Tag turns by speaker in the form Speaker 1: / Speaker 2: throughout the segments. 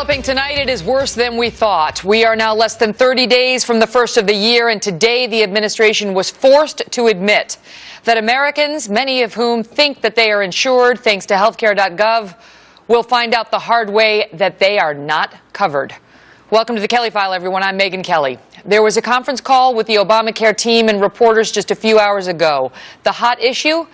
Speaker 1: Developing tonight, it is worse than we thought. We are now less than 30 days from the first of the year, and today the administration was forced to admit that Americans, many of whom think that they are insured thanks to healthcare.gov, will find out the hard way that they are not covered. Welcome to the Kelly File, everyone. I'm Megyn Kelly. There was a conference call with the Obamacare team and reporters just a few hours ago. The hot issue?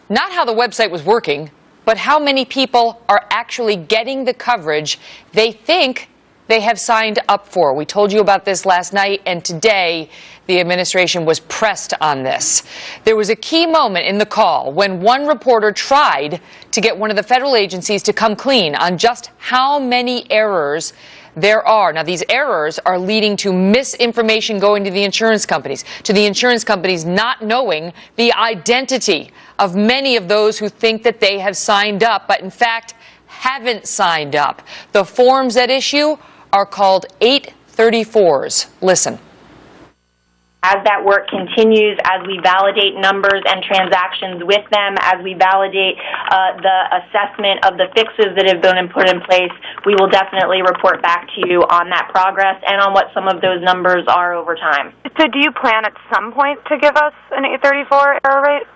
Speaker 1: Not how the website was working, but how many people are actually getting the coverage they think they have signed up for. We told you about this last night, and today the administration was pressed on this. There was a key moment in the call when one reporter tried to get one of the federal agencies to come clean on just how many errors there are. Now, these errors are leading to misinformation going to the insurance companies not knowing the identity of many of those who think that they have signed up, but in fact haven't signed up. The forms at issue are called 834s. Listen.
Speaker 2: As that work continues, as we validate numbers and transactions with them, as we validate the assessment of the fixes that have been put in place, we will definitely report back to you on that progress and on what some of those numbers are over time.
Speaker 3: So do you plan at some point to give us an 834 error rate?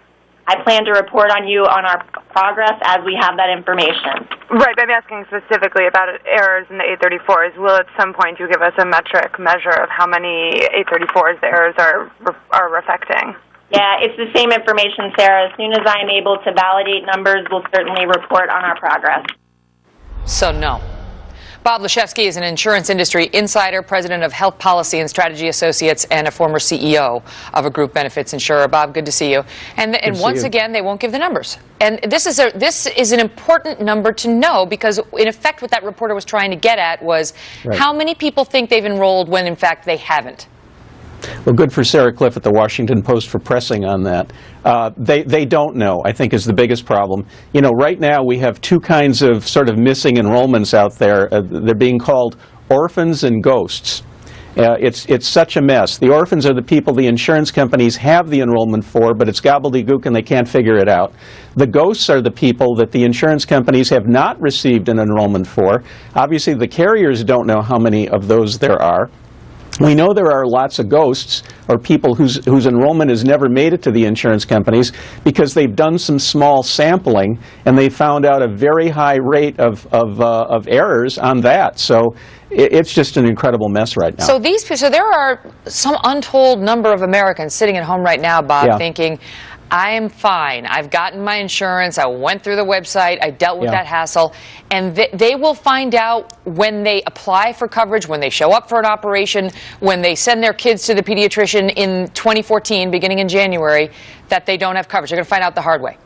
Speaker 2: I plan to report on you on our progress as we have that information.
Speaker 3: Right, but I'm asking specifically about errors in the 834s. Will at some point you give us a metric measure of how many 834s the errors are affecting?
Speaker 2: Yeah, it's the same information, Sarah. As soon as I am able to validate numbers, we'll certainly report on our progress.
Speaker 1: So no. Bob Leshevsky is an insurance industry insider, president of Health Policy and Strategy Associates, and a former CEO of a group benefits insurer. Bob, good to see you. And once again, they won't give the numbers. And this is an important number to know, because in effect what that reporter was trying to get at was how many people think they've enrolled when in fact they haven't.
Speaker 4: Well, good for Sarah Cliff at the Washington Post for pressing on that. They don't know, I think, is the biggest problem. You know, right now we have two kinds of sort of missing enrollments out there. They're being called orphans and ghosts. It's such a mess. The orphans are the people the insurance companies have the enrollment for, but it's gobbledygook and they can't figure it out. The ghosts are the people that the insurance companies have not received an enrollment for. Obviously, the carriers don't know how many of those there are. We know there are lots of ghosts, or people whose enrollment has never made it to the insurance companies, because they've done some small sampling and they found out a very high rate of errors on that. So it's just an incredible mess right now.
Speaker 1: So there are some untold number of Americans sitting at home right now, Bob, thinking, I am fine. I've gotten my insurance. I went through the website. I dealt with that hassle. And they will find out when they apply for coverage, when they show up for an operation, when they send their kids to the pediatrician in 2014, beginning in January, that they don't have coverage. They're going to find out the hard way.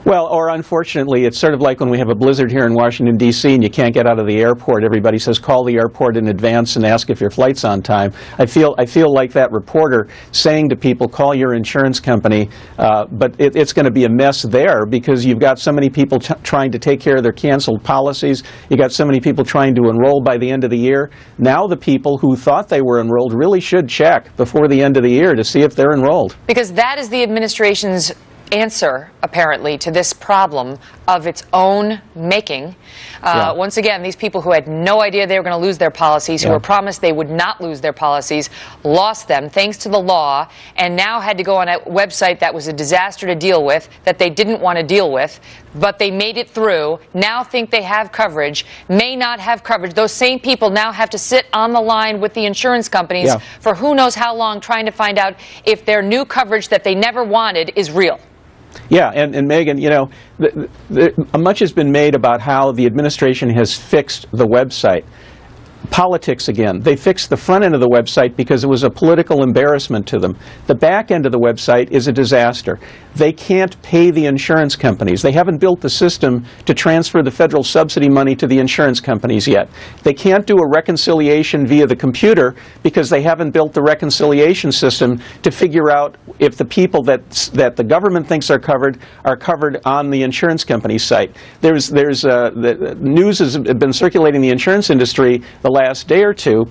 Speaker 4: Well, or unfortunately, it's sort of like when we have a blizzard here in Washington, D.C., and you can't get out of the airport. Everybody says, call the airport in advance and ask if your flight's on time. I feel like that reporter saying to people, call your insurance company, but it's going to be a mess there, because you've got so many people trying to take care of their canceled policies. You've got so many people trying to enroll by the end of the year. Now the people who thought they were enrolled really should check before the end of the year to see if they're enrolled.
Speaker 1: Because that is the administration's answer, apparently, to this problem of its own making. Once again, these people who had no idea they were going to lose their policies, who were promised they would not lose their policies, lost them thanks to the law, and now had to go on a website that was a disaster to deal with, that they didn't want to deal with, but they made it through, now think they have coverage, may not have coverage. Those same people now have to sit on the line with the insurance companies for who knows how long, trying to find out if their new coverage that they never wanted is real.
Speaker 4: Yeah, and Megyn, you know, much has been made about how the administration has fixed the website. Politics again. They fixed the front end of the website because it was a political embarrassment to them. The back end of the website is a disaster. They can't pay the insurance companies. They haven't built the system to transfer the federal subsidy money to the insurance companies yet. They can't do a reconciliation via the computer because they haven't built the reconciliation system to figure out if the people that the government thinks are covered on the insurance company site. The news has been circulating in the insurance industry the last day or two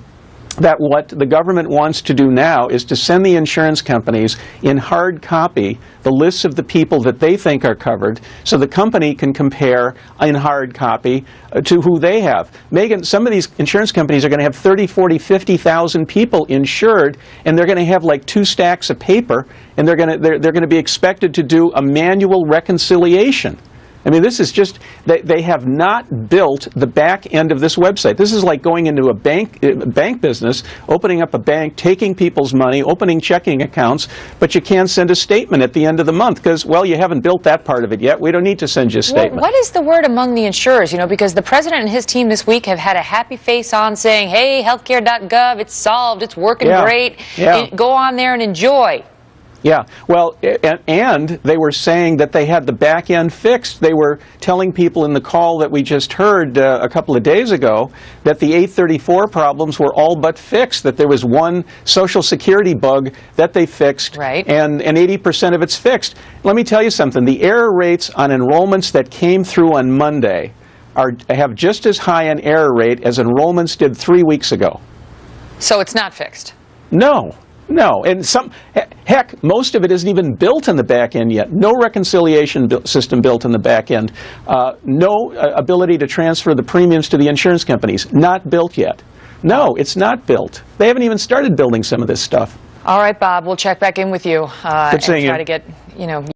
Speaker 4: that what the government wants to do now is to send the insurance companies in hard copy the lists of the people that they think are covered, so the company can compare in hard copy to who they have. Megan, some of these insurance companies are going to have 30, 40, 50,000 people insured, and they're going to have like 2 stacks of paper, and they're going to be expected to do a manual reconciliation. I mean, this is just, they have not built the back end of this website. This is like going into a bank business, opening up a bank, taking people's money, opening checking accounts, but you can't send a statement at the end of the month because, well, you haven't built that part of it yet. We don't need to send you a statement.
Speaker 1: Well, what is the word among the insurers? You know, because the president and his team this week have had a happy face on saying, hey, healthcare.gov, it's solved, it's working great.
Speaker 4: Yeah.
Speaker 1: Go on there and enjoy.
Speaker 4: Yeah, well, and they were saying that they had the back end fixed. They were telling people in the call that we just heard a couple of days ago that the 834 problems were all but fixed, that there was one Social Security bug that they fixed,
Speaker 1: right,
Speaker 4: and 80% of it's fixed. Let me tell you something. The error rates on enrollments that came through on Monday have just as high an error rate as enrollments did 3 weeks ago.
Speaker 1: So it's not fixed?
Speaker 4: No. No, and heck, most of it isn't even built in the back end yet. No reconciliation system built in the back end. No ability to transfer the premiums to the insurance companies. Not built yet. No, it's not built. They haven't even started building some of this stuff.
Speaker 1: All right, Bob, we'll check back in with you and try to get,